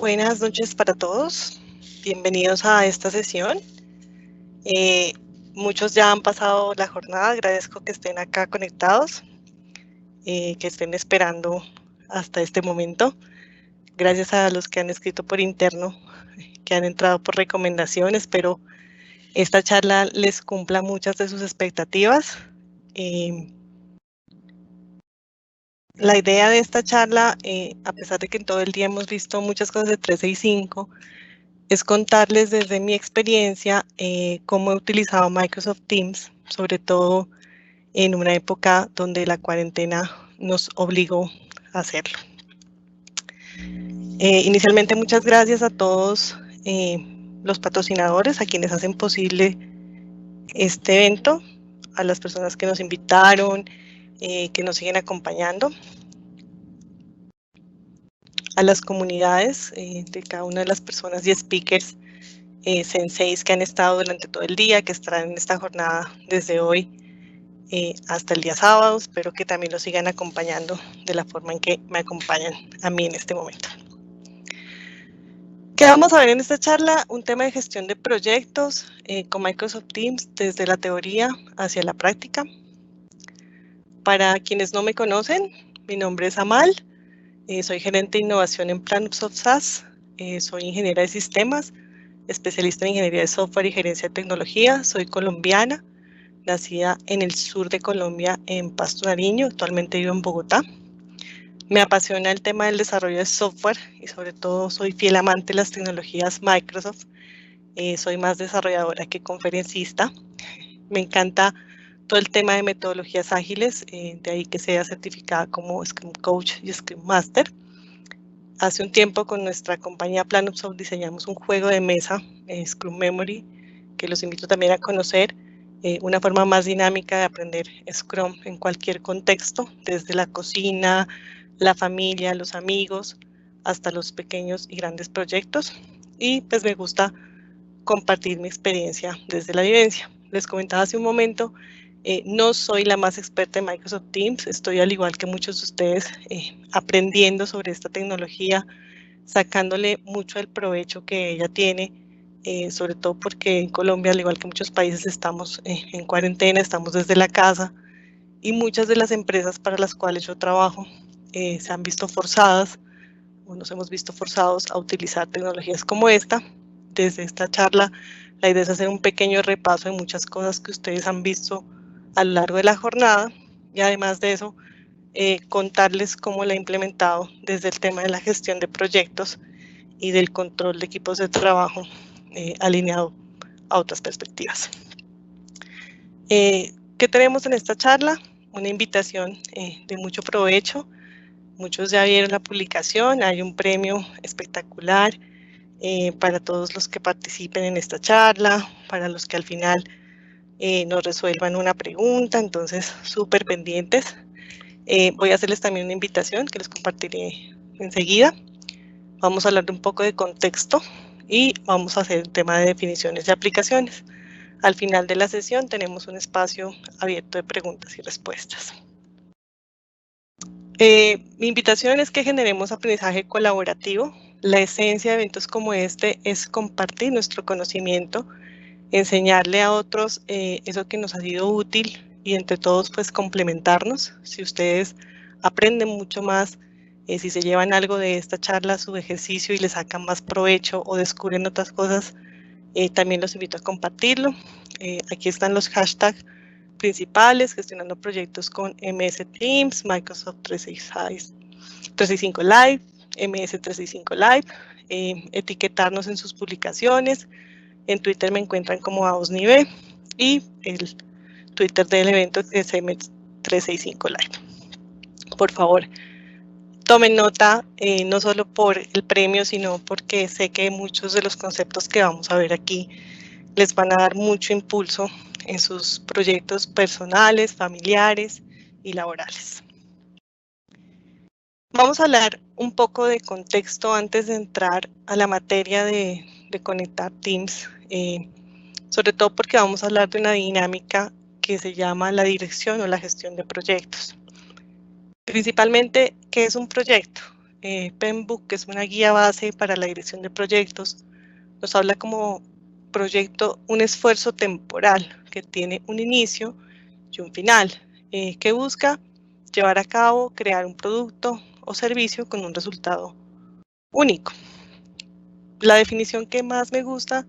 Buenas noches para todos. Bienvenidos a esta sesión. Muchos ya han pasado la jornada. Agradezco que estén acá conectados, que estén esperando hasta este momento. Gracias a los que han escrito por interno, que han entrado por recomendación. Espero esta charla les cumpla muchas de sus expectativas. La idea de esta charla, a pesar de que en todo el día hemos visto muchas cosas de 365, es contarles desde mi experiencia cómo he utilizado Microsoft Teams, sobre todo en una época donde la cuarentena nos obligó a hacerlo. Inicialmente, muchas gracias a todos los patrocinadores, a quienes hacen posible este evento, a las personas que nos invitaron, que nos siguen acompañando, a las comunidades de cada una de las personas y speakers, senseis que han estado durante todo el día, que estarán en esta jornada desde hoy hasta el día sábado. Espero que también los sigan acompañando de la forma en que me acompañan a mí en este momento. ¿Qué vamos a ver en esta charla? Un tema de gestión de proyectos con Microsoft Teams desde la teoría hacia la práctica. Para quienes no me conocen, mi nombre es Amal. Soy gerente de innovación en Planupsoft SaaS. Soy ingeniera de sistemas, especialista en ingeniería de software y gerencia de tecnología. Soy colombiana, nacida en el sur de Colombia, en Pasto, Nariño. Actualmente vivo en Bogotá. Me apasiona el tema del desarrollo de software y sobre todo soy fiel amante de las tecnologías Microsoft. Soy más desarrolladora que conferencista. Me encanta todo el tema de metodologías ágiles, de ahí que sea certificada como Scrum Coach y Scrum Master. Hace un tiempo con nuestra compañía Planupsoft diseñamos un juego de mesa, Scrum Memory, que los invito también a conocer, una forma más dinámica de aprender Scrum en cualquier contexto, desde la cocina, la familia, los amigos, hasta los pequeños y grandes proyectos. Y pues me gusta compartir mi experiencia desde la vivencia. Les comentaba hace un momento, no soy la más experta en Microsoft Teams, estoy al igual que muchos de ustedes aprendiendo sobre esta tecnología, sacándole mucho el provecho que ella tiene, sobre todo porque en Colombia, al igual que muchos países, estamos en cuarentena, estamos desde la casa y muchas de las empresas para las cuales yo trabajo se han visto forzadas o nos hemos visto forzados a utilizar tecnologías como esta. Desde esta charla, la idea es hacer un pequeño repaso de muchas cosas que ustedes han visto a lo largo de la jornada y además de eso, contarles cómo la he implementado desde el tema de la gestión de proyectos y del control de equipos de trabajo alineado a otras perspectivas. ¿Qué tenemos en esta charla? Una invitación de mucho provecho. Muchos ya vieron la publicación, hay un premio espectacular para todos los que participen en esta charla, para los que al final nos resuelvan una pregunta, entonces súper pendientes. Voy a hacerles también una invitación que les compartiré enseguida. Vamos a hablar de un poco de contexto y vamos a hacer el tema de definiciones de aplicaciones. Al final de la sesión tenemos un espacio abierto de preguntas y respuestas. Mi invitación es que generemos aprendizaje colaborativo. La esencia de eventos como este es compartir nuestro conocimiento, enseñarle a otros eso que nos ha sido útil y entre todos pues complementarnos. Si ustedes aprenden mucho más, si se llevan algo de esta charla a su ejercicio y le sacan más provecho o descubren otras cosas, también los invito a compartirlo. Aquí están los hashtags principales: gestionando proyectos con MS Teams, Microsoft 365 Live, MS 365 Live, etiquetarnos en sus publicaciones. En Twitter me encuentran como AOSNIVE y el Twitter del evento es M365 Live. Por favor, tomen nota, no solo por el premio, sino porque sé que muchos de los conceptos que vamos a ver aquí les van a dar mucho impulso en sus proyectos personales, familiares y laborales. Vamos a hablar un poco de contexto antes de entrar a la materia de conectar Teams, sobre todo porque vamos a hablar de una dinámica que se llama la dirección o la gestión de proyectos. Principalmente, ¿qué es un proyecto? PMBOK, que es una guía base para la dirección de proyectos, nos habla como proyecto un esfuerzo temporal que tiene un inicio y un final, que busca llevar a cabo, crear un producto o servicio con un resultado único. La definición que más me gusta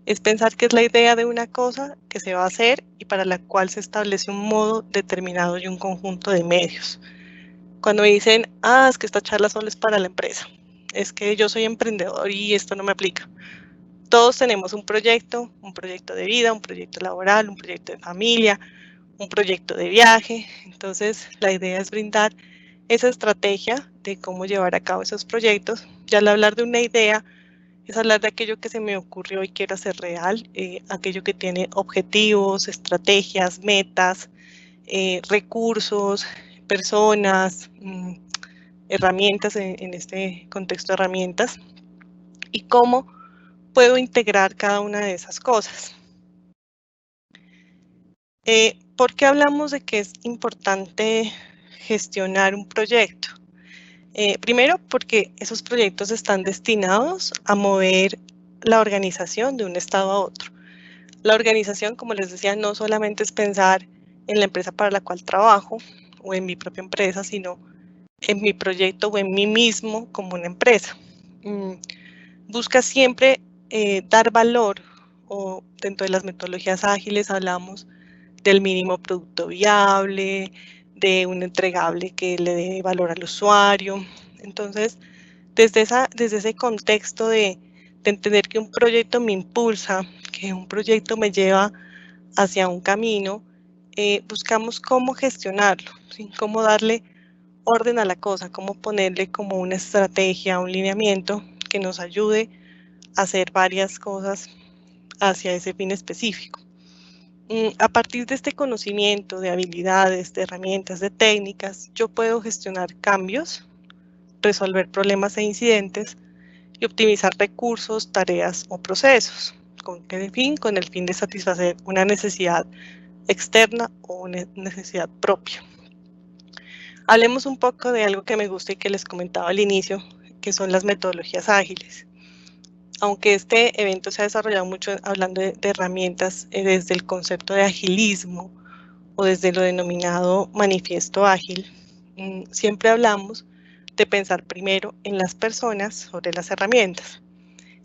es pensar que es la idea de una cosa que se va a hacer y para la cual se establece un modo determinado y un conjunto de medios. Cuando me dicen, es que esta charla solo es para la empresa, es que yo soy emprendedor y esto no me aplica. Todos tenemos un proyecto de vida, un proyecto laboral, un proyecto de familia, un proyecto de viaje. Entonces, la idea es brindar esa estrategia de cómo llevar a cabo esos proyectos. Ya al hablar de una idea, es hablar de aquello que se me ocurrió y quiero hacer real, aquello que tiene objetivos, estrategias, metas, recursos, personas, herramientas, en este contexto de herramientas, y cómo puedo integrar cada una de esas cosas. ¿Por qué hablamos de que es importante gestionar un proyecto? Primero, porque esos proyectos están destinados a mover la organización de un estado a otro. La organización, como les decía, no solamente es pensar en la empresa para la cual trabajo o en mi propia empresa, sino en mi proyecto o en mí mismo como una empresa. Busca siempre dar valor, o dentro de las metodologías ágiles hablamos del mínimo producto viable, de un entregable que le dé valor al usuario. Entonces, desde ese contexto de entender que un proyecto me impulsa, que un proyecto me lleva hacia un camino, buscamos cómo gestionarlo, ¿sí? Cómo darle orden a la cosa, cómo ponerle como una estrategia, un lineamiento que nos ayude a hacer varias cosas hacia ese fin específico. A partir de este conocimiento de habilidades, de herramientas, de técnicas, yo puedo gestionar cambios, resolver problemas e incidentes y optimizar recursos, tareas o procesos. ¿Con qué fin? Con el fin de satisfacer una necesidad externa o una necesidad propia. Hablemos un poco de algo que me gusta y que les comentaba al inicio, que son las metodologías ágiles. Aunque este evento se ha desarrollado mucho hablando de herramientas desde el concepto de agilismo o desde lo denominado manifiesto ágil, siempre hablamos de pensar primero en las personas sobre las herramientas.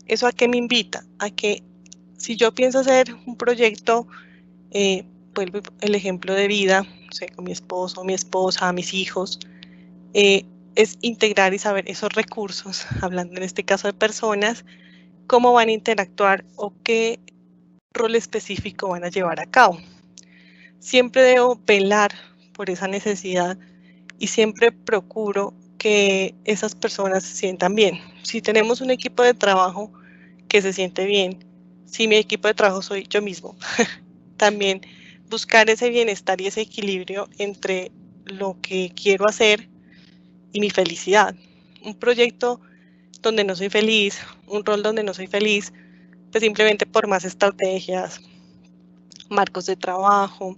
¿Eso a qué me invita? A que si yo pienso hacer un proyecto, vuelvo el ejemplo de vida, no sé, con mi esposo, mi esposa, mis hijos, es integrar y saber esos recursos, hablando en este caso de personas, cómo van a interactuar o qué rol específico van a llevar a cabo. Siempre debo velar por esa necesidad y siempre procuro que esas personas se sientan bien. Si tenemos un equipo de trabajo que se siente bien, si mi equipo de trabajo soy yo mismo, también buscar ese bienestar y ese equilibrio entre lo que quiero hacer y mi felicidad. Un proyecto donde no soy feliz, un rol donde no soy feliz, pues simplemente por más estrategias, marcos de trabajo,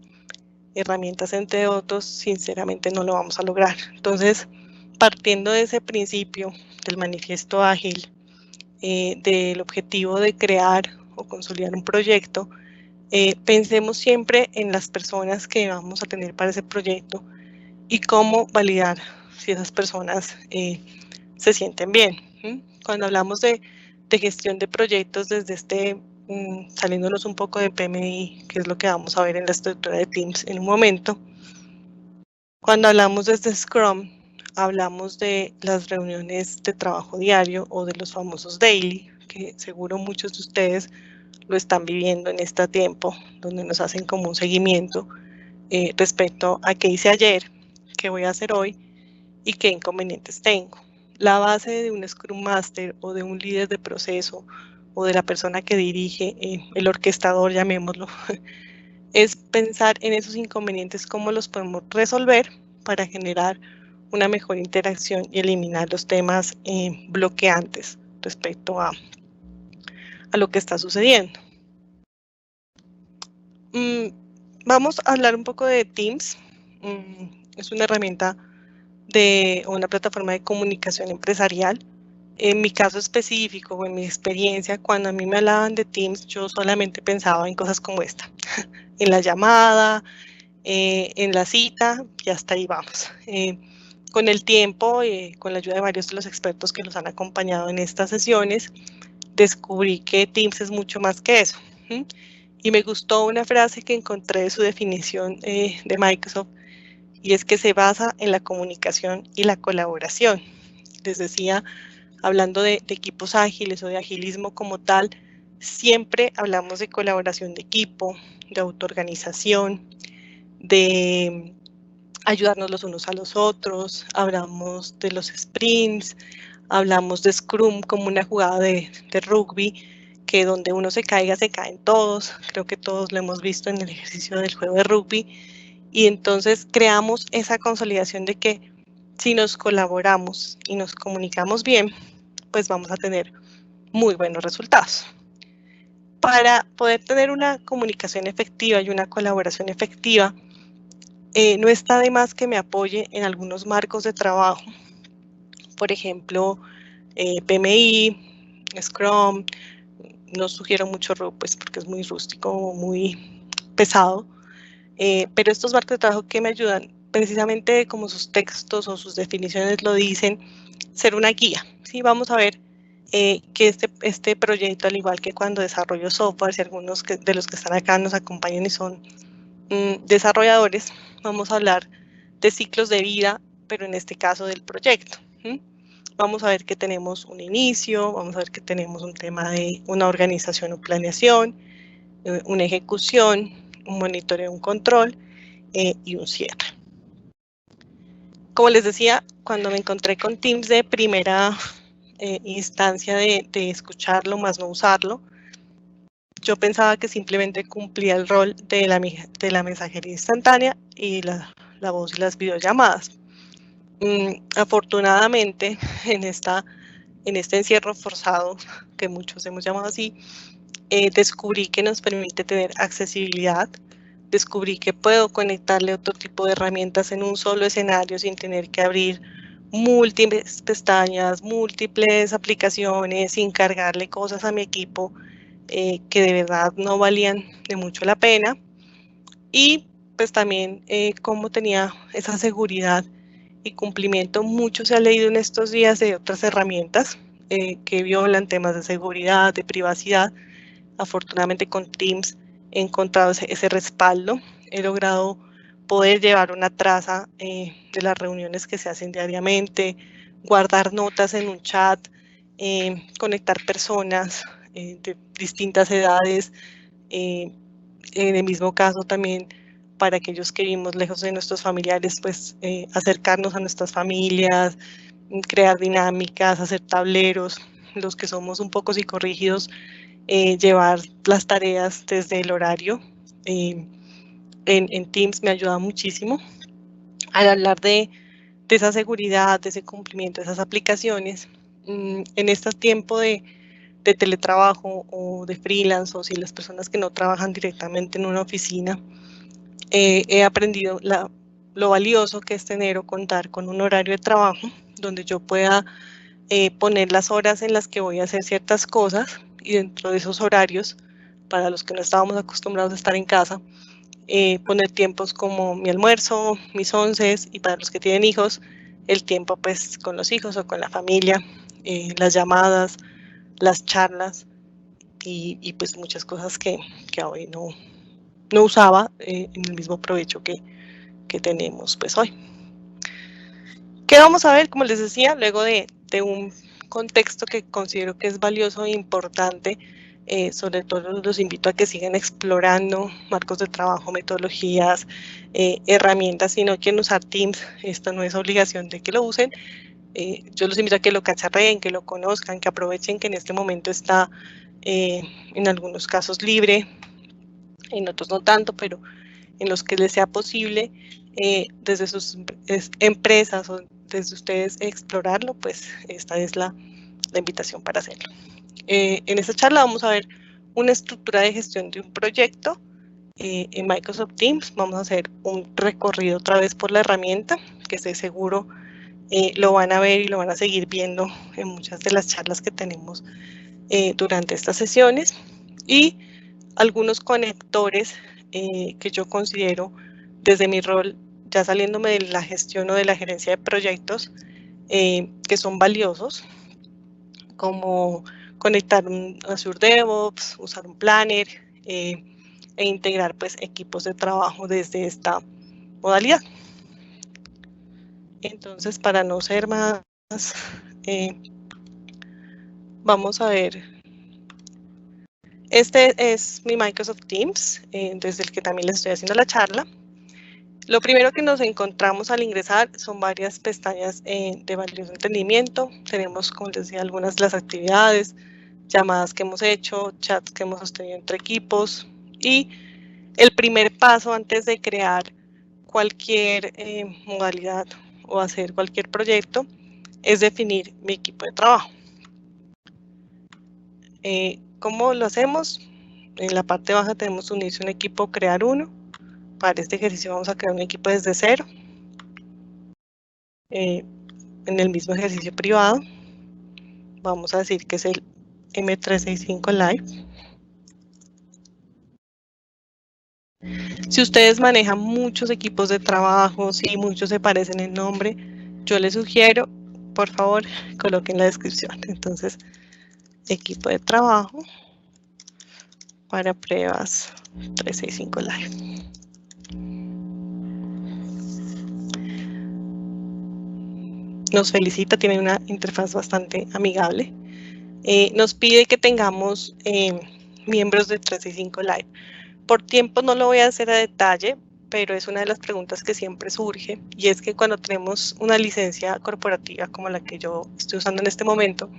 herramientas, entre otros, sinceramente no lo vamos a lograr. Entonces, partiendo de ese principio del manifiesto ágil, del objetivo de crear o consolidar un proyecto, pensemos siempre en las personas que vamos a tener para ese proyecto y cómo validar si esas personas se sienten bien. Cuando hablamos de gestión de proyectos desde saliéndonos un poco de PMI, que es lo que vamos a ver en la estructura de Teams en un momento, cuando hablamos desde Scrum, hablamos de las reuniones de trabajo diario o de los famosos daily, que seguro muchos de ustedes lo están viviendo en este tiempo, donde nos hacen como un seguimiento respecto a qué hice ayer, qué voy a hacer hoy y qué inconvenientes tengo. La base de un Scrum Master o de un líder de proceso o de la persona que dirige, el orquestador, llamémoslo, es pensar en esos inconvenientes, cómo los podemos resolver para generar una mejor interacción y eliminar los temas bloqueantes respecto a lo que está sucediendo. Vamos a hablar un poco de Teams. Es una herramienta de una plataforma de comunicación empresarial. En mi caso específico o en mi experiencia, cuando a mí me hablaban de Teams, yo solamente pensaba en cosas como esta, en la llamada, en la cita, y hasta ahí vamos. Con el tiempo, con la ayuda de varios de los expertos que nos han acompañado en estas sesiones, descubrí que Teams es mucho más que eso. Y me gustó una frase que encontré de su definición de Microsoft, y es que se basa en la comunicación y la colaboración. Les decía, hablando de equipos ágiles o de agilismo como tal, siempre hablamos de colaboración de equipo, de autoorganización, de ayudarnos los unos a los otros, hablamos de los sprints, hablamos de Scrum como una jugada de rugby, que donde uno se caiga, se caen todos. Creo que todos lo hemos visto en el ejercicio del juego de rugby. Y entonces creamos esa consolidación de que si nos colaboramos y nos comunicamos bien, pues vamos a tener muy buenos resultados. Para poder tener una comunicación efectiva y una colaboración efectiva, no está de más que me apoye en algunos marcos de trabajo. Por ejemplo, PMI, Scrum. No sugiero mucho RUP, pues porque es muy rústico, muy pesado. Pero estos marcos de trabajo que me ayudan, precisamente como sus textos o sus definiciones lo dicen, ser una guía. ¿Sí? Vamos a ver que este proyecto, al igual que cuando desarrollo software, si algunos de los que están acá nos acompañan y son desarrolladores, vamos a hablar de ciclos de vida, pero en este caso del proyecto. Vamos a ver que tenemos un inicio, vamos a ver que tenemos un tema de una organización o planeación, una ejecución, un monitoreo, un control y un cierre. Como les decía, cuando me encontré con Teams de primera instancia de escucharlo más no usarlo, yo pensaba que simplemente cumplía el rol de la mensajería instantánea y la voz y las videollamadas. Afortunadamente, en este encierro forzado, que muchos hemos llamado así, descubrí que nos permite tener accesibilidad, descubrí que puedo conectarle otro tipo de herramientas en un solo escenario sin tener que abrir múltiples pestañas, múltiples aplicaciones, sin cargarle cosas a mi equipo que de verdad no valían de mucho la pena. Y pues también como tenía esa seguridad y cumplimiento. Mucho se ha leído en estos días de otras herramientas que violan temas de seguridad, de privacidad. Afortunadamente con Teams he encontrado ese respaldo. He logrado poder llevar una traza de las reuniones que se hacen diariamente, guardar notas en un chat, conectar personas de distintas edades. En el mismo caso también para aquellos que vivimos lejos de nuestros familiares, pues acercarnos a nuestras familias, crear dinámicas, hacer tableros, los que somos un poco psicorrígidos, llevar las tareas desde el horario. En Teams me ayuda muchísimo. Al hablar de esa seguridad, de ese cumplimiento, de esas aplicaciones, en este tiempo de teletrabajo o de freelance, o si las personas que no trabajan directamente en una oficina, he aprendido lo valioso que es tener o contar con un horario de trabajo donde yo pueda poner las horas en las que voy a hacer ciertas cosas, y dentro de esos horarios, para los que no estábamos acostumbrados a estar en casa, poner tiempos como mi almuerzo, mis onces, y para los que tienen hijos, el tiempo pues con los hijos o con la familia, las llamadas, las charlas y pues muchas cosas que hoy no usaba en el mismo provecho que tenemos pues hoy. ¿Qué vamos a ver? Como les decía, luego de un contexto que considero que es valioso e importante, sobre todo los invito a que sigan explorando marcos de trabajo, metodologías, herramientas. Si no quieren usar Teams, esto no es obligación de que lo usen. Yo los invito a que lo cacharreen, que lo conozcan, que aprovechen que en este momento está en algunos casos libre, en otros no tanto, pero en los que les sea posible desde sus empresas o desde ustedes explorarlo, pues esta es la invitación para hacerlo. En esta charla vamos a ver una estructura de gestión de un proyecto en Microsoft Teams. Vamos a hacer un recorrido otra vez por la herramienta, que estoy seguro lo van a ver y lo van a seguir viendo en muchas de las charlas que tenemos durante estas sesiones. Y algunos conectores que yo considero desde mi rol, ya saliéndome de la gestión o de la gerencia de proyectos, que son valiosos, como conectar un Azure DevOps, usar un Planner e integrar pues equipos de trabajo desde esta modalidad. Entonces, para no ser más, vamos a ver. Este es mi Microsoft Teams, desde el que también les estoy haciendo la charla. Lo primero que nos encontramos al ingresar son varias pestañas de valioso entendimiento. Tenemos, como les decía, algunas de las actividades, llamadas que hemos hecho, chats que hemos sostenido entre equipos. Y el primer paso antes de crear cualquier modalidad o hacer cualquier proyecto es definir mi equipo de trabajo. ¿Cómo lo hacemos? En la parte baja tenemos unirse un equipo, crear uno. Para este ejercicio vamos a crear un equipo desde cero. En el mismo ejercicio privado, vamos a decir que es el M365 Live. Si ustedes manejan muchos equipos de trabajo, si muchos se parecen en nombre, yo les sugiero, por favor, coloquen la descripción. Entonces, equipo de trabajo para pruebas 365 Live. Nos felicita, tiene una interfaz bastante amigable. Nos pide que tengamos miembros de 365 Live. Por tiempo no lo voy a hacer a detalle, pero es una de las preguntas que siempre surge, y es que cuando tenemos una licencia corporativa como la que yo estoy usando en este momento,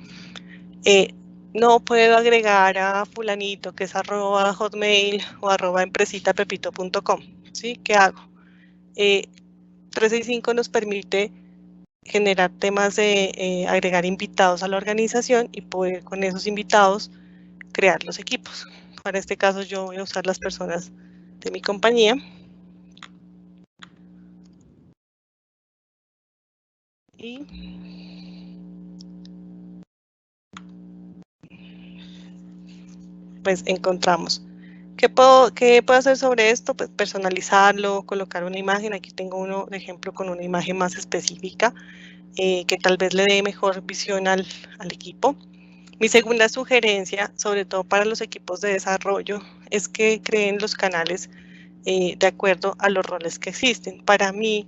no puedo agregar a fulanito que es @hotmail o @empresitapepito.com, ¿sí? ¿Qué hago? 365 nos permite generar temas de agregar invitados a la organización y poder con esos invitados crear los equipos. Para este caso yo voy a usar las personas de mi compañía. Y pues encontramos. ¿Qué puedo hacer sobre esto? Pues personalizarlo, colocar una imagen. Aquí tengo uno, de ejemplo, con una imagen más específica que tal vez le dé mejor visión al equipo. Mi segunda sugerencia, sobre todo para los equipos de desarrollo, es que creen los canales de acuerdo a los roles que existen. Para mí,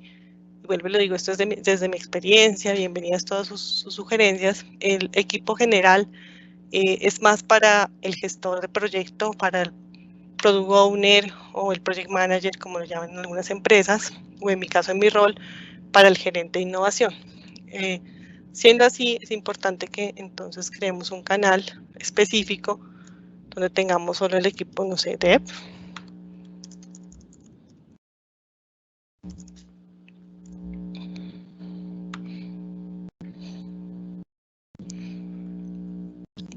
vuelvo y lo digo, esto es desde mi experiencia, bienvenidas todas sus sugerencias, el equipo general es más para el gestor de proyecto, para el product owner o el project manager, como lo llaman en algunas empresas, o en mi caso, en mi rol, para el gerente de innovación. Siendo así, es importante que entonces creemos un canal específico donde tengamos solo el equipo, no sé, dev.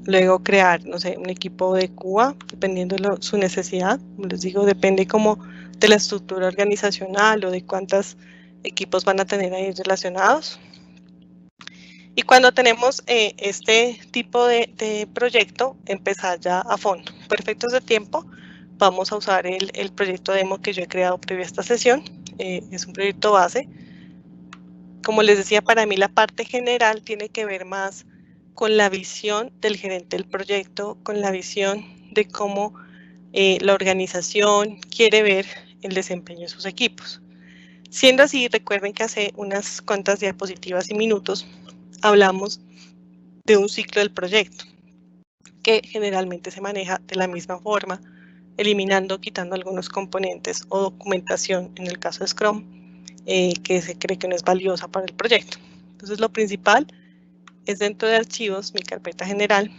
Luego crear, no sé, un equipo de QA, dependiendo de su necesidad. Como les digo, depende como de la estructura organizacional o de cuántos equipos van a tener ahí relacionados. Y cuando tenemos este tipo de proyecto, empezar ya a fondo. Por efectos de tiempo, vamos a usar el proyecto demo que yo he creado previo a esta sesión. Es un proyecto base. Como les decía, para mí la parte general tiene que ver más con la visión del gerente del proyecto, con la visión de cómo la organización quiere ver el desempeño de sus equipos. Siendo así, recuerden que hace unas cuantas diapositivas y minutos hablamos de un ciclo del proyecto, que generalmente se maneja de la misma forma, eliminando, quitando algunos componentes o documentación, en el caso de Scrum, que se cree que no es valiosa para el proyecto. Entonces, lo principal es dentro de archivos, mi carpeta general,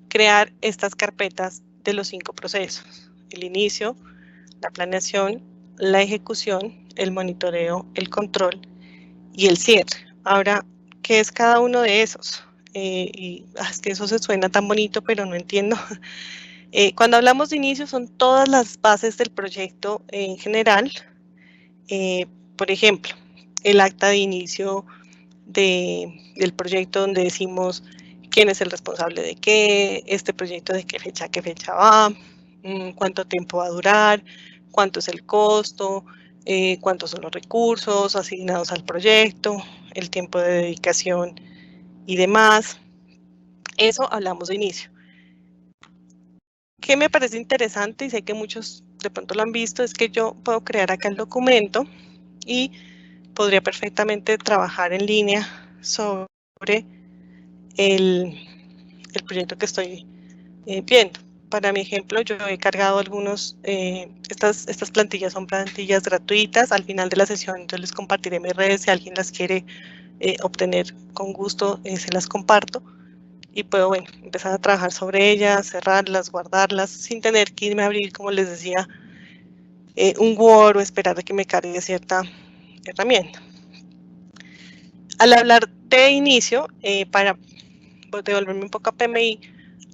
crear estas carpetas de los 5 procesos: el inicio, la planeación, la ejecución, el monitoreo, el control y el cierre. Ahora, ¿qué es cada uno de esos? Es que eso se suena tan bonito, pero no entiendo. Cuando hablamos de inicio, son todas las bases del proyecto en general. Por ejemplo, el acta de inicio del proyecto donde decimos quién es el responsable de qué, este proyecto de qué fecha va, cuánto tiempo va a durar, cuánto es el costo, cuántos son los recursos asignados al proyecto, el tiempo de dedicación y demás. Eso hablamos de inicio. ¿Qué me parece interesante y sé que muchos de pronto lo han visto? Es que yo puedo crear acá el documento y podría perfectamente trabajar en línea sobre el proyecto que estoy viendo. Para mi ejemplo, yo he cargado estas plantillas son plantillas gratuitas. Al final de la sesión yo les compartiré mis redes, si alguien las quiere obtener con gusto, se las comparto. Y puedo, bueno, empezar a trabajar sobre ellas, cerrarlas, guardarlas, sin tener que irme a abrir, como les decía, un Word o esperar a que me cargue cierta herramienta. Al hablar de inicio, para devolverme un poco a PMI,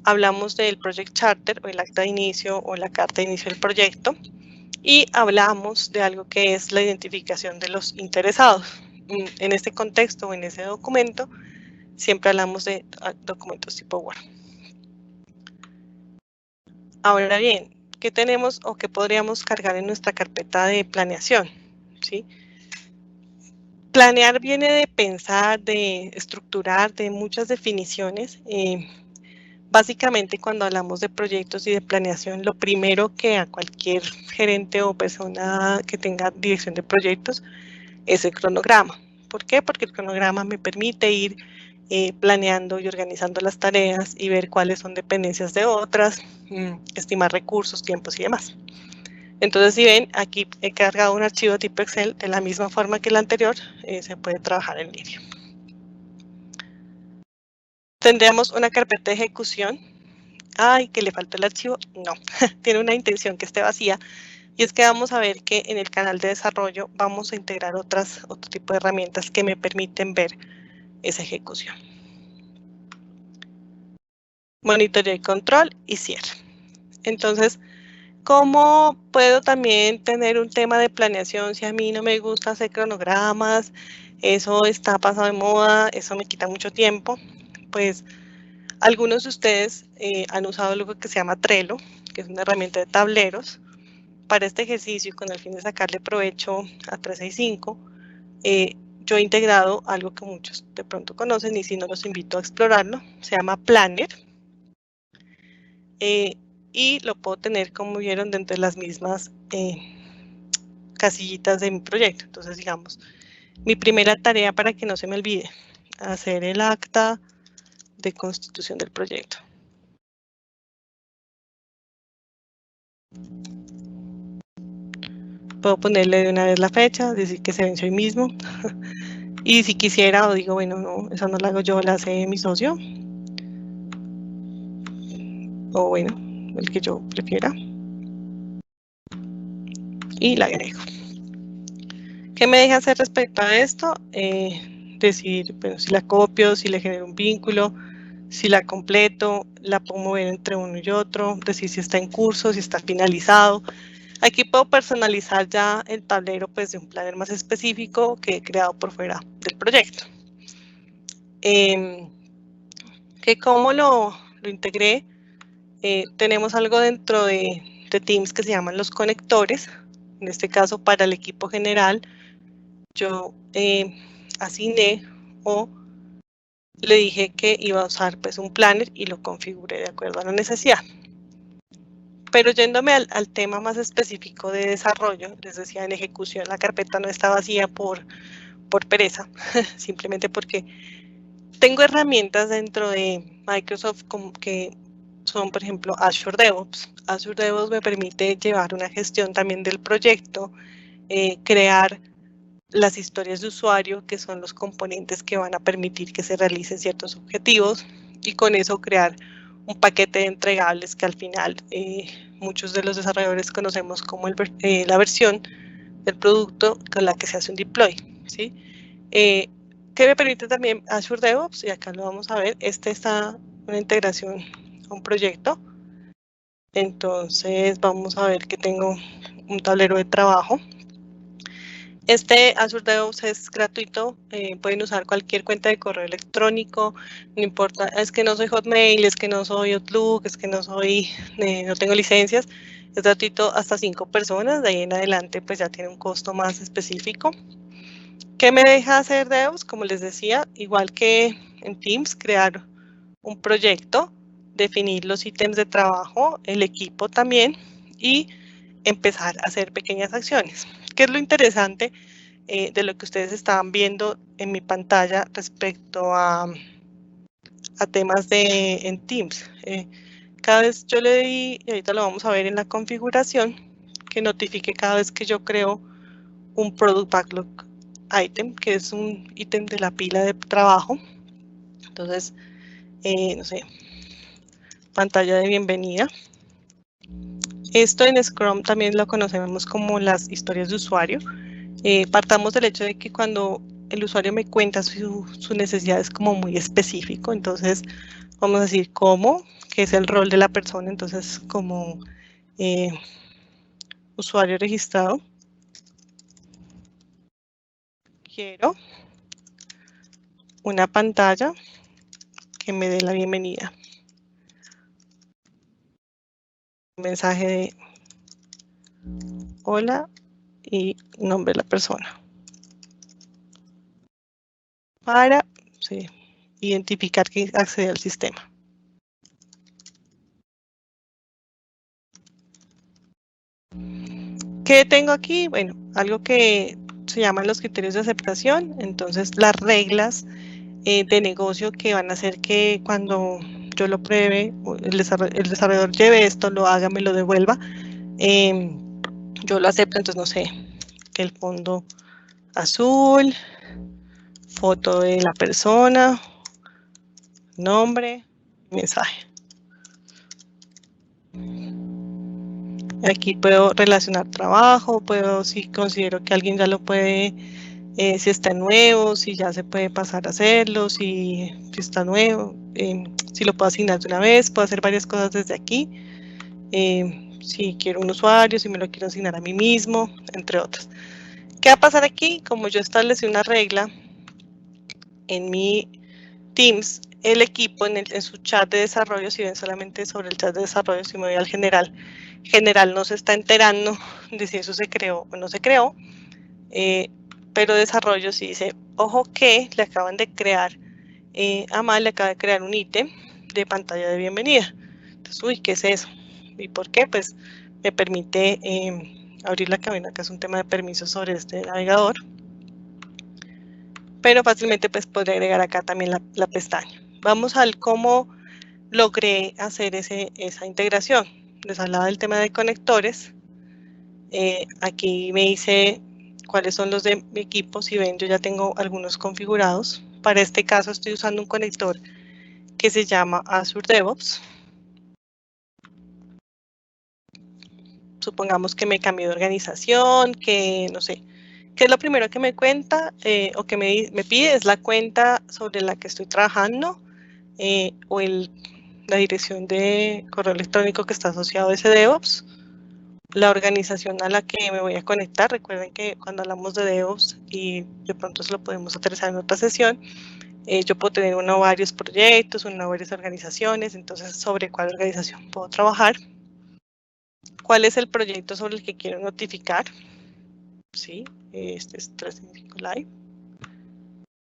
hablamos del Project Charter o el acta de inicio o la carta de inicio del proyecto y hablamos de algo que es la identificación de los interesados. En este contexto o en ese documento siempre hablamos de documentos tipo Word. Ahora bien, ¿qué tenemos o qué podríamos cargar en nuestra carpeta de planeación? ¿Sí? Planear viene de pensar, de estructurar, de muchas definiciones. Básicamente, cuando hablamos de proyectos y de planeación, lo primero que a cualquier gerente o persona que tenga dirección de proyectos es el cronograma. ¿Por qué? Porque el cronograma me permite ir planeando y organizando las tareas y ver cuáles son dependencias de otras, estimar recursos, tiempos y demás. Entonces, si ven, aquí he cargado un archivo tipo Excel de la misma forma que el anterior, se puede trabajar en línea. Tendríamos una carpeta de ejecución. Ay, que le faltó el archivo. No, tiene una intención que esté vacía. Y es que vamos a ver que en el canal de desarrollo vamos a integrar otro tipo de herramientas que me permiten ver esa ejecución. Monitoreo y control y cierre. Entonces, ¿cómo puedo también tener un tema de planeación si a mí no me gusta hacer cronogramas? Eso está pasado de moda, eso me quita mucho tiempo. Pues algunos de ustedes han usado algo que se llama Trello, que es una herramienta de tableros. Para este ejercicio y con el fin de sacarle provecho a 365, yo he integrado algo que muchos de pronto conocen y si no los invito a explorarlo, se llama Planner. Y lo puedo tener, como vieron, dentro de las mismas casillitas de mi proyecto. Entonces, digamos, mi primera tarea para que no se me olvide, hacer el acta de constitución del proyecto. Puedo ponerle de una vez la fecha, decir que se venció hoy mismo. Y si quisiera, o digo, bueno, no, esa no la hago yo, la hace mi socio. O bueno, el que yo prefiera. Y la agrego. ¿Qué me deja hacer respecto a esto? Decir, bueno, si la copio, si le genero un vínculo, si la completo, la puedo mover entre uno y otro, decir si está en curso, si está finalizado. Aquí puedo personalizar ya el tablero pues, de un planner más específico que he creado por fuera del proyecto. Que cómo lo integré, tenemos algo dentro de Teams que se llaman los conectores. En este caso, para el equipo general, yo asigné o le dije que iba a usar pues, un planner y lo configuré de acuerdo a la necesidad. Pero yéndome al tema más específico de desarrollo, les decía, en ejecución la carpeta no está vacía por pereza, simplemente porque tengo herramientas dentro de Microsoft como que son, por ejemplo, Azure DevOps. Azure DevOps me permite llevar una gestión también del proyecto, crear las historias de usuario, que son los componentes que van a permitir que se realicen ciertos objetivos, y con eso crear un paquete de entregables que al final muchos de los desarrolladores conocemos como la versión del producto con la que se hace un deploy, ¿sí? ¿Qué me permite también Azure DevOps? Y acá lo vamos a ver. Está una integración a un proyecto. Entonces vamos a ver que tengo un tablero de trabajo. Este Azure DevOps es gratuito, pueden usar cualquier cuenta de correo electrónico, no importa, es que no soy Hotmail, es que no soy Outlook, es que no tengo licencias, es gratuito hasta 5 personas, de ahí en adelante pues ya tiene un costo más específico. ¿Qué me deja hacer DevOps? Como les decía, igual que en Teams, crear un proyecto, definir los ítems de trabajo, el equipo también y empezar a hacer pequeñas acciones. ¿Qué es lo interesante de lo que ustedes estaban viendo en mi pantalla respecto a temas en Teams? Cada vez yo le di, y ahorita lo vamos a ver en la configuración, que notifique cada vez que yo creo un Product Backlog Item, que es un ítem de la pila de trabajo. Entonces, no sé, pantalla de bienvenida. Esto en Scrum también lo conocemos como las historias de usuario. Partamos del hecho de que cuando el usuario me cuenta su necesidad es como muy específico, entonces vamos a decir cómo, que es el rol de la persona, entonces como usuario registrado, quiero una pantalla que me dé la bienvenida. Un mensaje de hola y nombre de la persona. Para identificar que accede al sistema. ¿Qué tengo aquí? Bueno, algo que se llaman los criterios de aceptación, entonces las reglas de negocio que van a hacer que cuando yo lo pruebe, el desarrollador lleve esto, lo haga, me lo devuelva, yo lo acepto, entonces no sé, que el fondo azul, foto de la persona, nombre, mensaje. Aquí puedo relacionar trabajo, si considero que alguien ya lo puede, si está nuevo, si ya se puede pasar a hacerlo, si está nuevo, si lo puedo asignar de una vez, puedo hacer varias cosas desde aquí. Si quiero un usuario, si me lo quiero asignar a mí mismo, entre otros. ¿Qué va a pasar aquí? Como yo establecí una regla en mi Teams, el equipo en su chat de desarrollo, si ven solamente sobre el chat de desarrollo, si me voy al general no se está enterando de si eso se creó o no se creó, pero desarrollo sí dice, ojo que le acaban de crear, Amal le acaba de crear un ítem de pantalla de bienvenida. Entonces, uy, ¿qué es eso? ¿Y por qué? Pues me permite abrir la cabina, que es un tema de permisos sobre este navegador, pero fácilmente pues podré agregar acá también la pestaña. Vamos al cómo logré hacer esa integración. Les hablaba del tema de conectores. Aquí me dice cuáles son los de mi equipo. Si ven, yo ya tengo algunos configurados. Para este caso estoy usando un conector que se llama Azure DevOps. Supongamos que me cambié de organización, que no sé, ¿qué es lo primero que me cuenta o que me pide? Es la cuenta sobre la que estoy trabajando o la dirección de correo electrónico que está asociado a ese DevOps, la organización a la que me voy a conectar. Recuerden que cuando hablamos de DevOps, y de pronto se lo podemos aterrizar en otra sesión, yo puedo tener uno o varios proyectos, una o varias organizaciones, entonces sobre cuál organización puedo trabajar, cuál es el proyecto sobre el que quiero notificar, ¿sí? Este es 365 Live.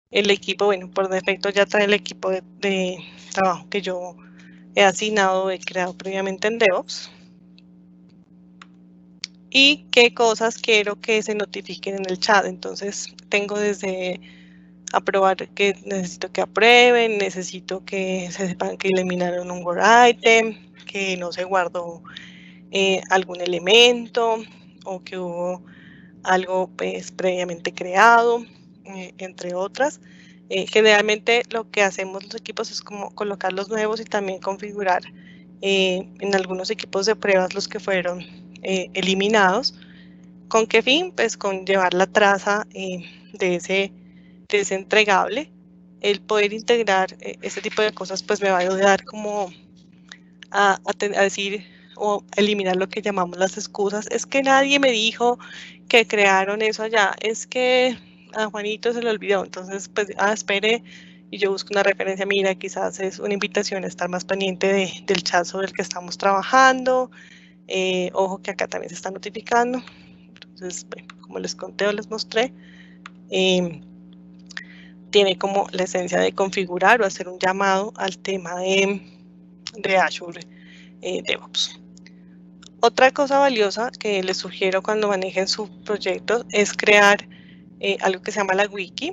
El equipo, bueno, por defecto ya trae el equipo de trabajo que yo he asignado, he creado previamente en DevOps. Y qué cosas quiero que se notifiquen en el chat. Entonces tengo desde aprobar, que necesito que aprueben, necesito que se sepan que eliminaron un Word item, que no se guardó algún elemento o que hubo algo pues previamente creado, entre otras. Generalmente lo que hacemos los equipos es como colocar los nuevos y también configurar en algunos equipos de pruebas los que fueron eliminados. ¿Con qué fin? Pues con llevar la traza de ese entregable. El poder integrar ese tipo de cosas pues me va a ayudar como a decir, o eliminar lo que llamamos las excusas. Es que nadie me dijo que crearon eso allá, es que a Juanito se le olvidó, entonces pues, espere, y yo busco una referencia, mira, quizás es una invitación a estar más pendiente del chat sobre el que estamos trabajando, ojo que acá también se está notificando. Entonces, bueno, como les conté o les mostré, tiene como la esencia de configurar o hacer un llamado al tema de Azure DevOps. Otra cosa valiosa que les sugiero cuando manejen su proyecto es crear algo que se llama la wiki.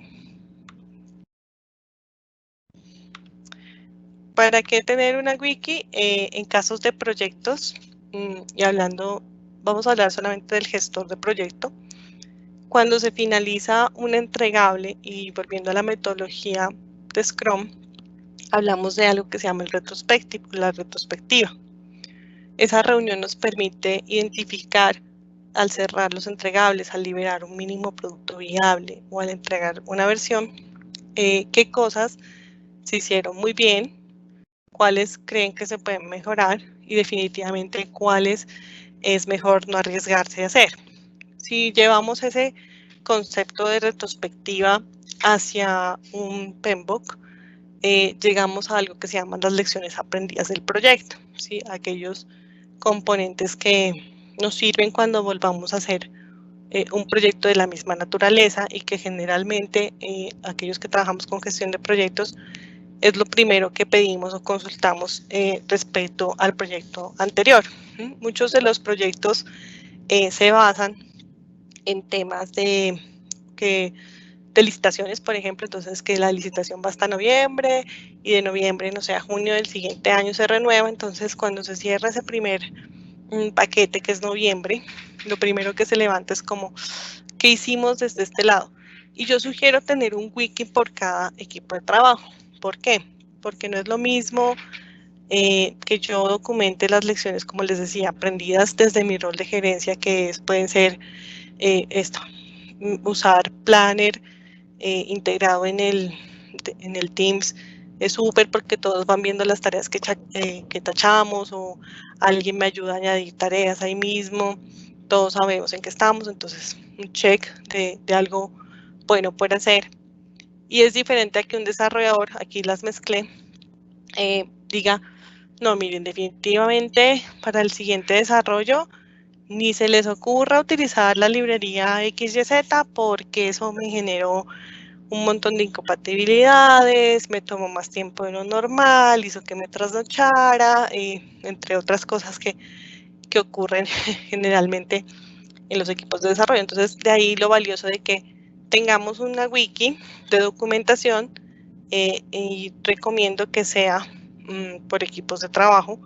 ¿Para qué tener una wiki? En casos de proyectos, y hablando, vamos a hablar solamente del gestor de proyecto. Cuando se finaliza un entregable, y volviendo a la metodología de Scrum, hablamos de algo que se llama el retrospectivo, la retrospectiva. Esa reunión nos permite identificar, al cerrar los entregables, al liberar un mínimo producto viable o al entregar una versión, qué cosas se hicieron muy bien, cuáles creen que se pueden mejorar y definitivamente cuáles es mejor no arriesgarse a hacer. Si llevamos ese concepto de retrospectiva hacia un PMBOK, llegamos a algo que se llaman las lecciones aprendidas del proyecto, ¿sí? Aquellos componentes que nos sirven cuando volvamos a hacer un proyecto de la misma naturaleza y que generalmente aquellos que trabajamos con gestión de proyectos es lo primero que pedimos o consultamos respecto al proyecto anterior. Muchos de los proyectos se basan en temas de licitaciones, por ejemplo, entonces que la licitación va hasta noviembre y de noviembre, no sé, a junio del siguiente año se renueva, entonces cuando se cierra ese primer paquete que es noviembre, lo primero que se levanta es como, ¿qué hicimos desde este lado? Y yo sugiero tener un wiki por cada equipo de trabajo. ¿Por qué? Porque no es lo mismo que yo documente las lecciones, como les decía, aprendidas desde mi rol de gerencia, que pueden ser usar Planner integrado en el Teams. Es súper porque todos van viendo las tareas que tachamos o alguien me ayuda a añadir tareas ahí mismo. Todos sabemos en qué estamos, entonces un check de algo bueno por hacer. Y es diferente a que un desarrollador, aquí las mezclé, diga, no, miren, definitivamente para el siguiente desarrollo ni se les ocurra utilizar la librería XYZ porque eso me generó un montón de incompatibilidades, me tomó más tiempo de lo normal, hizo que me trasnochara, entre otras cosas que ocurren generalmente en los equipos de desarrollo. Entonces, de ahí lo valioso de que tengamos una wiki de documentación y recomiendo que sea por equipos de trabajo,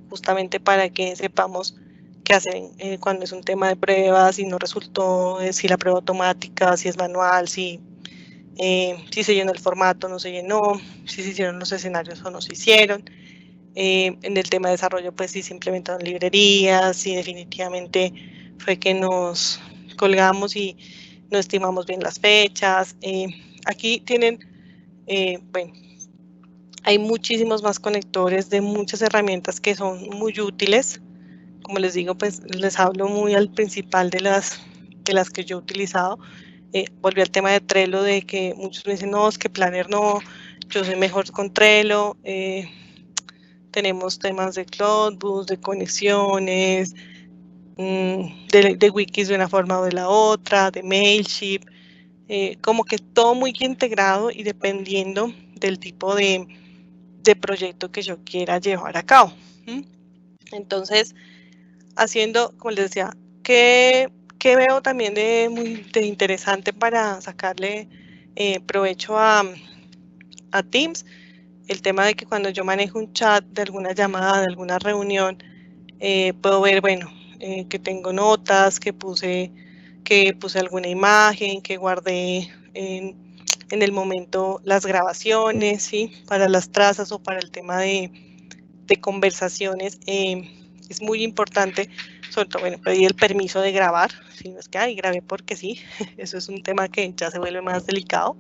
justamente para que sepamos qué hacer cuando es un tema de pruebas, si no resultó, si la prueba automática, si es manual, si se llenó el formato, no se llenó, si se hicieron los escenarios o no se hicieron. En el tema de desarrollo, pues si se implementaron librerías, si definitivamente fue que nos colgamos y no estimamos bien las fechas. Aquí tienen, bueno, hay muchísimos más conectores de muchas herramientas que son muy útiles. Como les digo, pues les hablo muy al principal de las que yo he utilizado. Volví al tema de Trello, de que muchos me dicen, no, es que Planner no, yo soy mejor con Trello. Tenemos temas de Cloudbus, de conexiones, de wikis de una forma o de la otra, de Mailchimp, como que todo muy integrado y dependiendo del tipo de proyecto que yo quiera llevar a cabo. Entonces, haciendo, como les decía, ¿qué veo también de interesante para sacarle provecho a Teams? El tema de que cuando yo manejo un chat de alguna llamada, de alguna reunión, puedo ver, bueno, que tengo notas, que puse alguna imagen, que guardé en el momento las grabaciones, ¿sí? Para las trazas o para el tema de conversaciones. Es muy importante, sobre todo, bueno, pedir el permiso de grabar, si no es que, grabé porque sí, eso es un tema que ya se vuelve más delicado.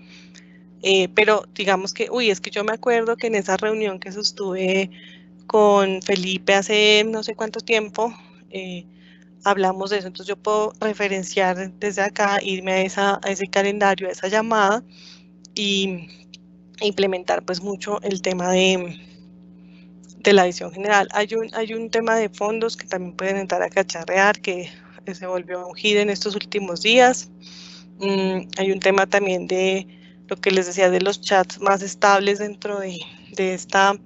Pero digamos que, es que yo me acuerdo que en esa reunión que sostuve con Felipe hace no sé cuánto tiempo, hablamos de eso. Entonces yo puedo referenciar desde acá, irme a ese calendario, a esa llamada y implementar pues mucho el tema de la visión general. Hay un tema de fondos que también pueden entrar a cacharrear, que se volvió un hit en estos últimos días. Hay un tema también de lo que les decía de los chats más estables dentro de esta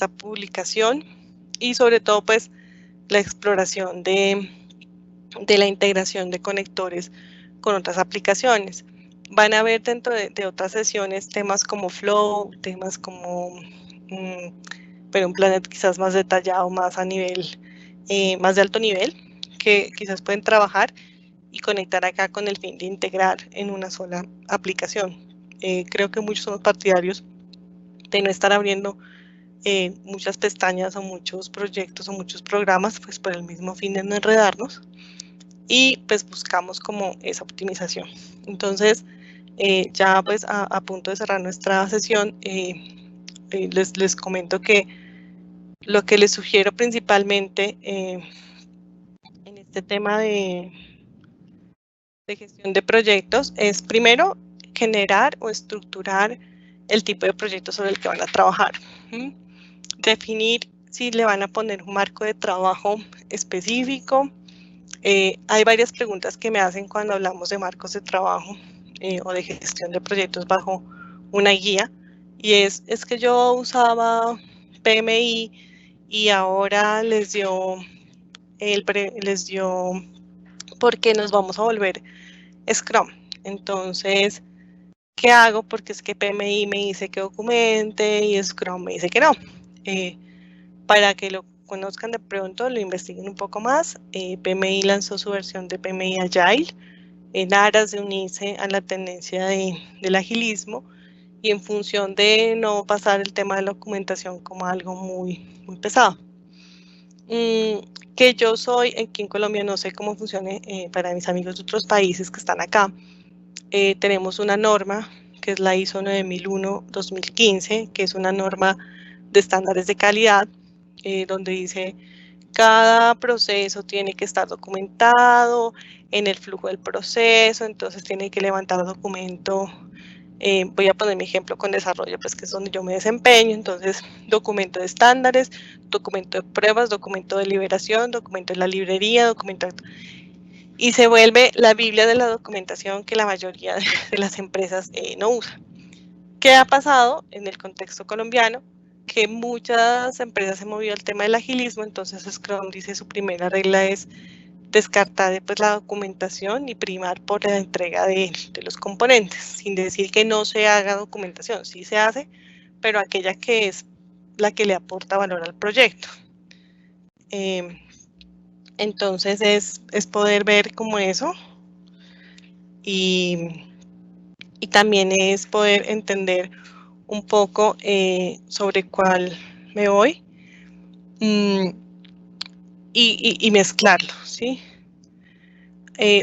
publicación, y sobre todo pues la exploración de la integración de conectores con otras aplicaciones. Van a haber dentro de otras sesiones temas como Flow, temas como pero un Planet quizás más detallado, más a nivel, más de alto nivel, que quizás pueden trabajar y conectar acá con el fin de integrar en una sola aplicación. Creo que muchos somos partidarios de no estar abriendo muchas pestañas o muchos proyectos o muchos programas, pues por el mismo fin de no enredarnos, y pues buscamos como esa optimización. Entonces, ya pues a punto de cerrar nuestra sesión, les comento que lo que les sugiero principalmente en este tema de gestión de proyectos es primero generar o estructurar el tipo de proyecto sobre el que van a trabajar. Definir si le van a poner un marco de trabajo específico. Hay varias preguntas que me hacen cuando hablamos de marcos de trabajo o de gestión de proyectos bajo una guía, y es que yo usaba PMI y ahora les dio porque nos vamos a volver Scrum. Entonces, ¿qué hago? Porque es que PMI me dice que documente y Scrum me dice que no. Para que lo conozcan de pronto, lo investiguen un poco más. PMI lanzó su versión de PMI Agile en aras de unirse a la tendencia del agilismo y en función de no pasar el tema de la documentación como algo muy pesado. Que yo soy, aquí en Colombia no sé cómo funcione para mis amigos de otros países que están acá. Tenemos una norma que es la ISO 9001-2015, que es una norma de estándares de calidad, donde dice cada proceso tiene que estar documentado en el flujo del proceso, entonces tiene que levantar documento. Voy a poner mi ejemplo con desarrollo, pues que es donde yo me desempeño. Entonces, documento de estándares, documento de pruebas, documento de liberación, documento de la librería, documento y se vuelve la Biblia de la documentación que la mayoría de las empresas no usa. ¿Qué ha pasado en el contexto colombiano? Que muchas empresas se movió al tema del agilismo, entonces Scrum dice su primera regla es descartar pues, la documentación y primar por la entrega de los componentes, sin decir que no se haga documentación, sí se hace, pero aquella que es la que le aporta valor al proyecto. Entonces es poder ver como eso y también es poder entender un poco sobre cuál me voy y mezclarlo, ¿sí?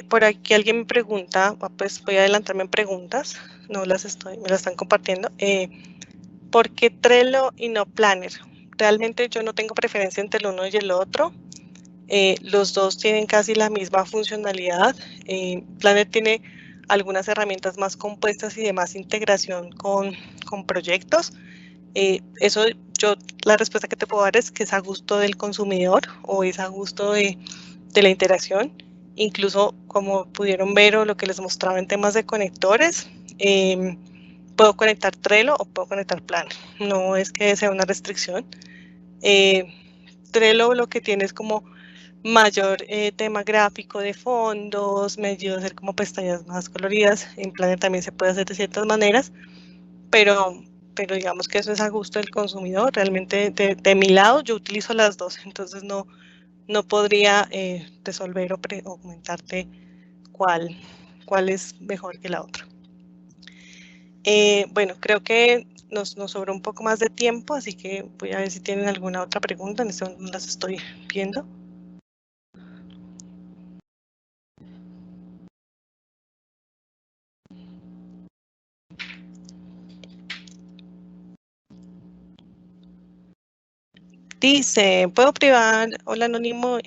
Por aquí alguien me pregunta, pues voy a adelantarme en preguntas, no las estoy, me las están compartiendo. ¿Por qué Trello y no Planner? Realmente yo no tengo preferencia entre el uno y el otro. Los dos tienen casi la misma funcionalidad. Planner tiene algunas herramientas más compuestas y de más integración con proyectos. Eso la respuesta que te puedo dar es que es a gusto del consumidor o es a gusto de la interacción. Incluso como pudieron ver o lo que les mostraba en temas de conectores, puedo conectar Trello o puedo conectar Planner. No es que sea una restricción. Trello lo que tiene es como mayor tema gráfico de fondos, me ayuda a hacer como pestañas más coloridas. En Planner también se puede hacer de ciertas maneras, pero digamos que eso es a gusto del consumidor. Realmente de mi lado yo utilizo las dos, entonces no podría resolver o comentarte cuál es mejor que la otra. Bueno, creo que nos sobró un poco más de tiempo, así que voy a ver si tienen alguna otra pregunta. En este momento no las estoy viendo. Dice, ¿puedo privar? Hola, anónimo.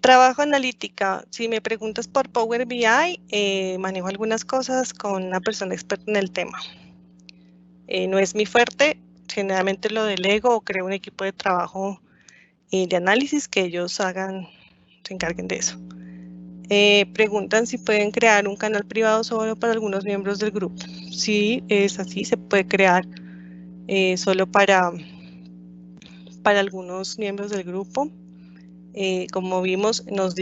Trabajo analítica. Si me preguntas por Power BI, manejo algunas cosas con una persona experta en el tema. No es mi fuerte, generalmente lo delego o creo un equipo de trabajo de análisis que ellos se encarguen de eso. Preguntan si pueden crear un canal privado solo para algunos miembros del grupo. Sí, es así, se puede crear solo para algunos miembros del grupo. Como vimos, nos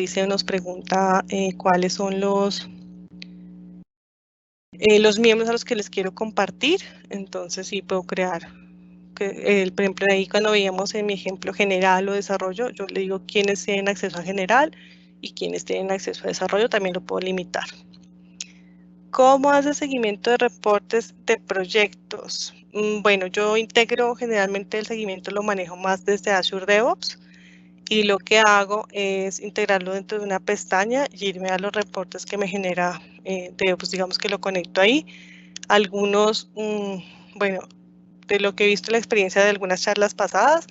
pregunta cuáles son los miembros a los que les quiero compartir. Entonces sí puedo crear. Por ejemplo, ahí cuando veíamos en mi ejemplo general o desarrollo, yo le digo quiénes tienen acceso a general y quiénes tienen acceso a desarrollo, también lo puedo limitar. ¿Cómo hace seguimiento de reportes de proyectos? Bueno, yo integro generalmente el seguimiento, lo manejo más desde Azure DevOps y lo que hago es integrarlo dentro de una pestaña y irme a los reportes que me genera DevOps, digamos que lo conecto ahí. Algunos, bueno, de lo que he visto en la experiencia de algunas charlas pasadas,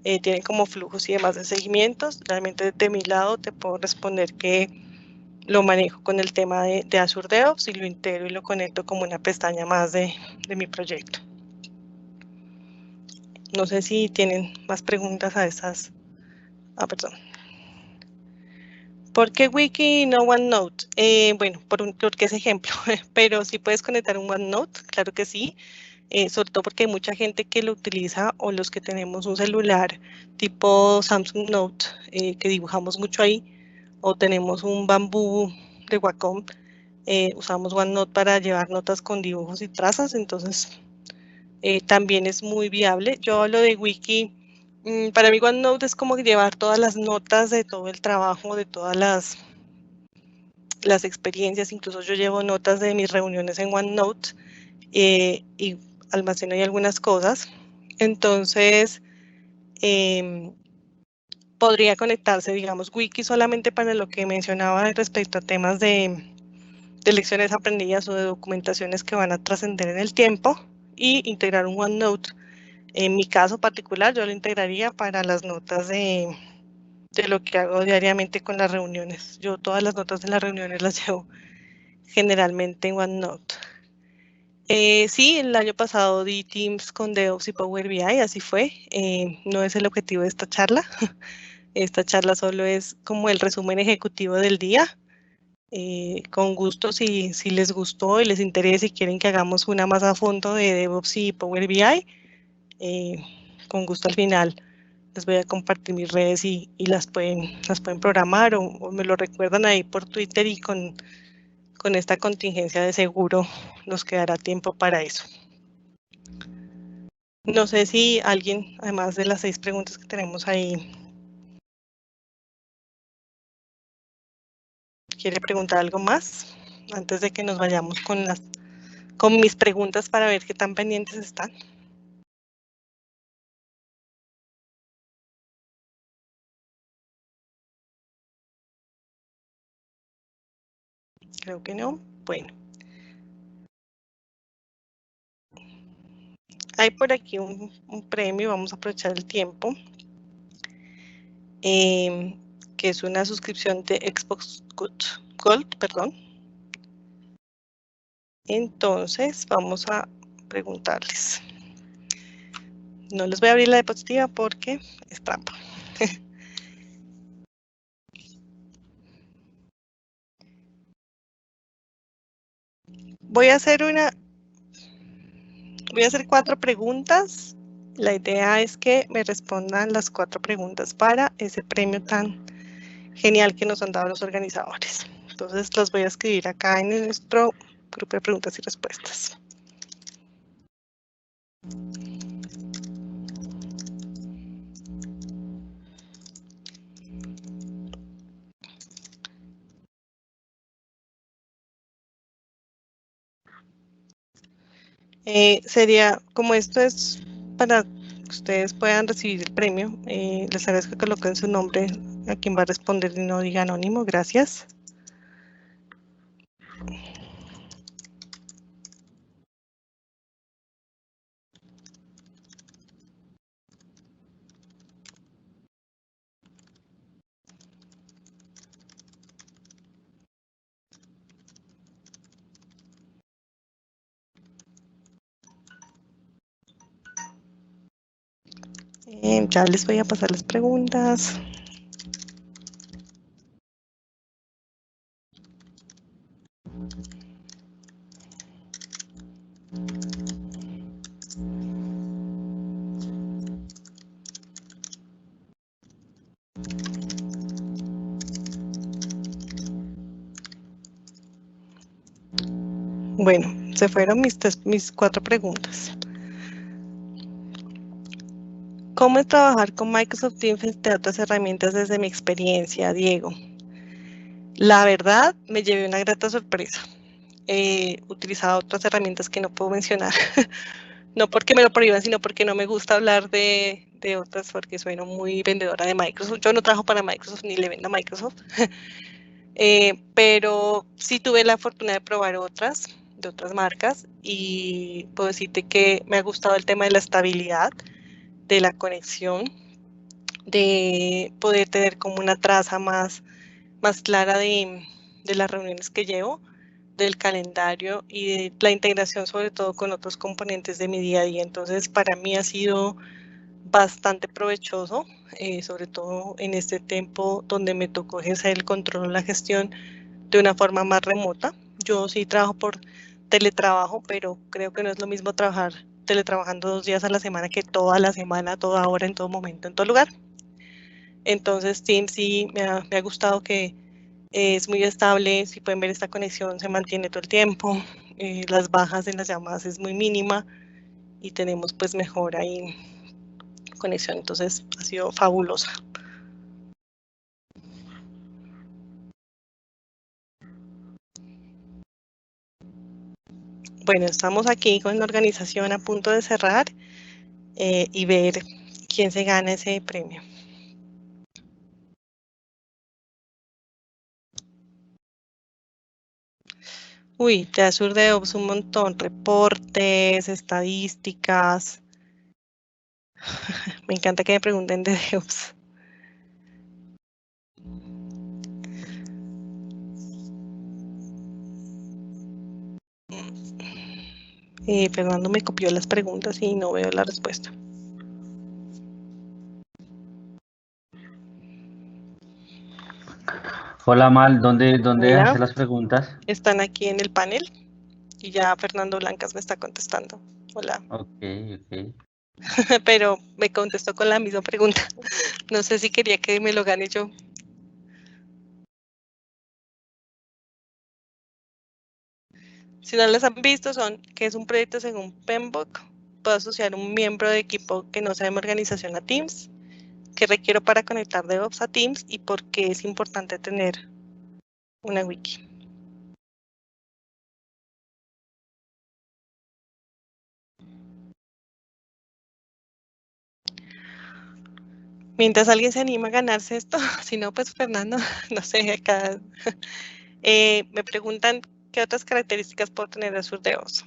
tienen como flujos y demás de seguimientos. Realmente de mi lado te puedo responder que lo manejo con el tema de Azure DevOps y lo integro y lo conecto como una pestaña más de mi proyecto. No sé si tienen más preguntas a esas. Perdón. ¿Por qué Wiki y no OneNote? Bueno, porque es ejemplo, pero si puedes conectar un OneNote, claro que sí. Sobre todo porque hay mucha gente que lo utiliza o los que tenemos un celular tipo Samsung Note, que dibujamos mucho ahí, o tenemos un bambú de Wacom, usamos OneNote para llevar notas con dibujos y trazas, entonces también es muy viable. Yo hablo de Wiki, para mí OneNote es como llevar todas las notas de todo el trabajo, de todas las experiencias, incluso yo llevo notas de mis reuniones en OneNote y almaceno ahí algunas cosas. Entonces, podría conectarse, digamos, Wiki solamente para lo que mencionaba respecto a temas de lecciones aprendidas o de documentaciones que van a trascender en el tiempo y integrar un OneNote. En mi caso particular, yo lo integraría para las notas de lo que hago diariamente con las reuniones. Yo todas las notas de las reuniones las llevo generalmente en OneNote. Sí, el año pasado di Teams con DevOps y Power BI, así fue. No es el objetivo de esta charla. Esta charla solo es como el resumen ejecutivo del día. Con gusto, si les gustó y les interesa y quieren que hagamos una más a fondo de DevOps y Power BI, con gusto al final les voy a compartir mis redes y las pueden programar o me lo recuerdan ahí por Twitter y con esta contingencia de seguro nos quedará tiempo para eso. No sé si alguien, además de las 6 preguntas que tenemos ahí, quiere preguntar algo más antes de que nos vayamos con mis preguntas para ver qué tan pendientes están. Creo que no. Bueno, hay por aquí un premio, vamos a aprovechar el tiempo, que es una suscripción de Xbox Gold, perdón. Entonces, vamos a preguntarles. No les voy a abrir la diapositiva porque es trampa. Voy a hacer 4 preguntas. La idea es que me respondan las 4 preguntas para ese premio tan genial que nos han dado los organizadores. Entonces las voy a escribir acá en nuestro grupo de preguntas y respuestas. Sería, como esto es para que ustedes puedan recibir el premio, les agradezco que coloquen su nombre a quien va a responder y no diga anónimo, gracias. Bien, ya les voy a pasar las preguntas. Bueno, se fueron mis 4 preguntas. ¿Cómo es trabajar con Microsoft Teams entre otras herramientas desde mi experiencia, Diego? La verdad, me llevé una grata sorpresa. He utilizado otras herramientas que no puedo mencionar. No porque me lo prohíban, sino porque no me gusta hablar de otras, porque sueno muy vendedora de Microsoft. Yo no trabajo para Microsoft ni le vendo a Microsoft. Pero sí tuve la fortuna de probar otras, de otras marcas, y puedo decirte que me ha gustado el tema de la estabilidad, de la conexión, de poder tener como una traza más clara de las reuniones que llevo, del calendario y de la integración sobre todo con otros componentes de mi día a día. Entonces para mí ha sido bastante provechoso, sobre todo en este tiempo donde me tocó ejercer el control, la gestión de una forma más remota. Yo sí trabajo por teletrabajo, pero creo que no es lo mismo trabajar teletrabajando 2 días a la semana que toda la semana, toda hora, en todo momento, en todo lugar. Entonces Teams sí me ha gustado que es muy estable. Si pueden ver, esta conexión se mantiene todo el tiempo. Las bajas en las llamadas es muy mínima y tenemos pues mejor ahí conexión. Entonces ha sido fabulosa. Bueno, estamos aquí con la organización a punto de cerrar y ver quién se gana ese premio. Uy, de Azure DevOps un montón, reportes, estadísticas. Me encanta que me pregunten de DevOps. Fernando me copió las preguntas y no veo la respuesta. Hola Mal, ¿dónde Hola, dejaste las preguntas? están aquí en el panel y ya Fernando Blancas me está contestando. Hola, Ok, ok. pero me contestó con la misma pregunta. No sé si quería que me lo gane yo. Si no las han visto, son que es un proyecto según PMBOK. Puedo asociar un miembro de equipo que no sea de mi organización a Teams, que requiero para conectar DevOps a Teams y por qué es importante tener una wiki. Mientras alguien se anima a ganarse esto, si no, pues Fernando, no sé, acá me preguntan qué otras características puedo tener de Azure DevOps.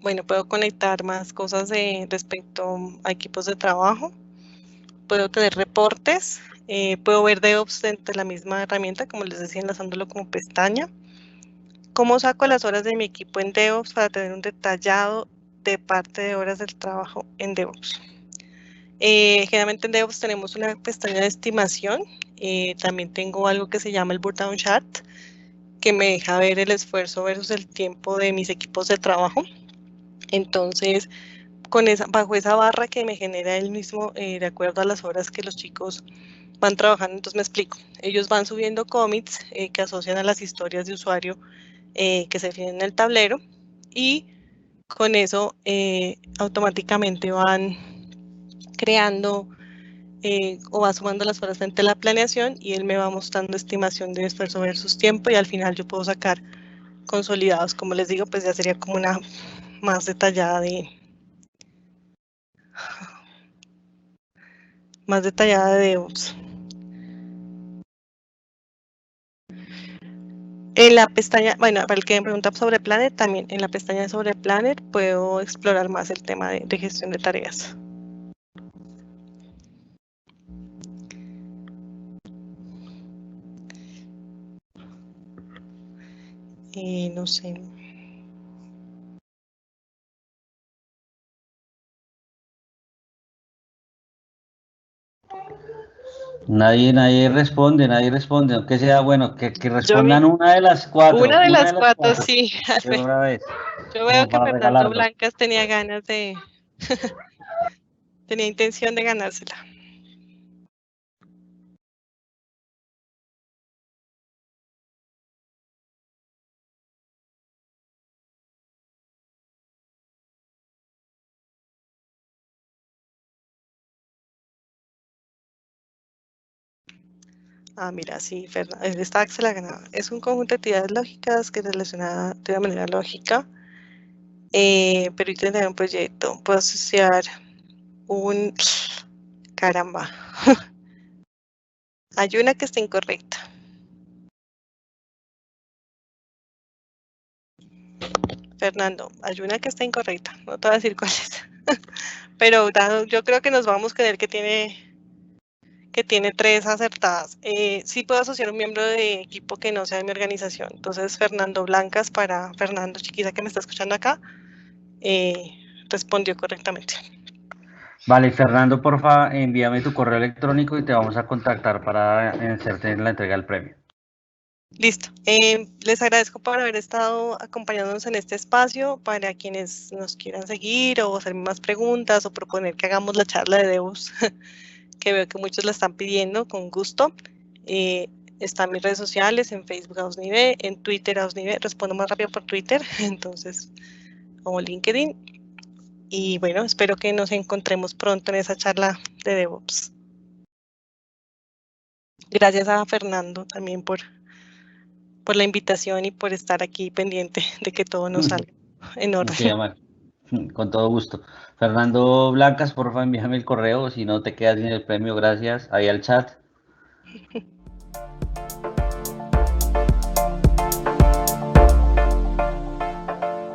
Bueno, puedo conectar más cosas respecto a equipos de trabajo, puedo tener reportes, puedo ver DevOps dentro de la misma herramienta, como les decía, enlazándolo como pestaña. ¿Cómo saco las horas de mi equipo en DevOps para tener un detallado de parte de horas del trabajo en DevOps? Generalmente en DevOps tenemos una pestaña de estimación. También tengo algo que se llama el Burnout Chart, que me deja ver el esfuerzo versus el tiempo de mis equipos de trabajo. Entonces, bajo esa barra que me genera él mismo, de acuerdo a las horas que los chicos van trabajando, entonces me explico. Ellos van subiendo commits que asocian a las historias de usuario que se definen en el tablero y con eso automáticamente van creando o va sumando las horas frente a la planeación y él me va mostrando estimación de esfuerzo versus tiempo y al final yo puedo sacar consolidados. Como les digo, pues ya sería como una más detallada de DevOps. En la pestaña, bueno, para el que me pregunta sobre Planner, también en la pestaña sobre Planner puedo explorar más el tema de gestión de tareas. No sé. Nadie responde, aunque sea, bueno, que Yo respondan vi una de las cuatro, una de una de las las cuatro, cuatro, sí. de una vez, Yo veo como que para Fernando regalarlo. Blancas tenía ganas de, tenía intención de ganársela. Ah, mira, sí, esta se la ganaba. Es un conjunto de actividades lógicas que relaciona de una manera lógica, permite tener un proyecto. Puedo asociar un... Caramba. Hay una que está incorrecta. Fernando, hay una que está incorrecta. No te voy a decir cuál es. Pero yo creo que nos vamos con el que tiene 3 acertadas. Sí puedo asociar un miembro de equipo que no sea de mi organización. Entonces, Fernando Blancas para Fernando Chiquiza, que me está escuchando acá, respondió correctamente. Vale, Fernando, porfa, envíame tu correo electrónico y te vamos a contactar para hacerte la entrega del premio. Listo. Les agradezco por haber estado acompañándonos en este espacio. Para quienes nos quieran seguir o hacer más preguntas o proponer que hagamos la charla de Deus, que veo que muchos la están pidiendo con gusto. Están mis redes sociales, en Facebook a Osnive, en Twitter a Osnive, respondo más rápido por Twitter, entonces, como LinkedIn. Y bueno, espero que nos encontremos pronto en esa charla de DevOps. Gracias a Fernando también por la invitación y por estar aquí pendiente de que todo nos salga en orden. Ok, Amal, con todo gusto. Fernando Blancas, porfa, envíame el correo, si no te quedas sin el premio, gracias. Ahí al chat.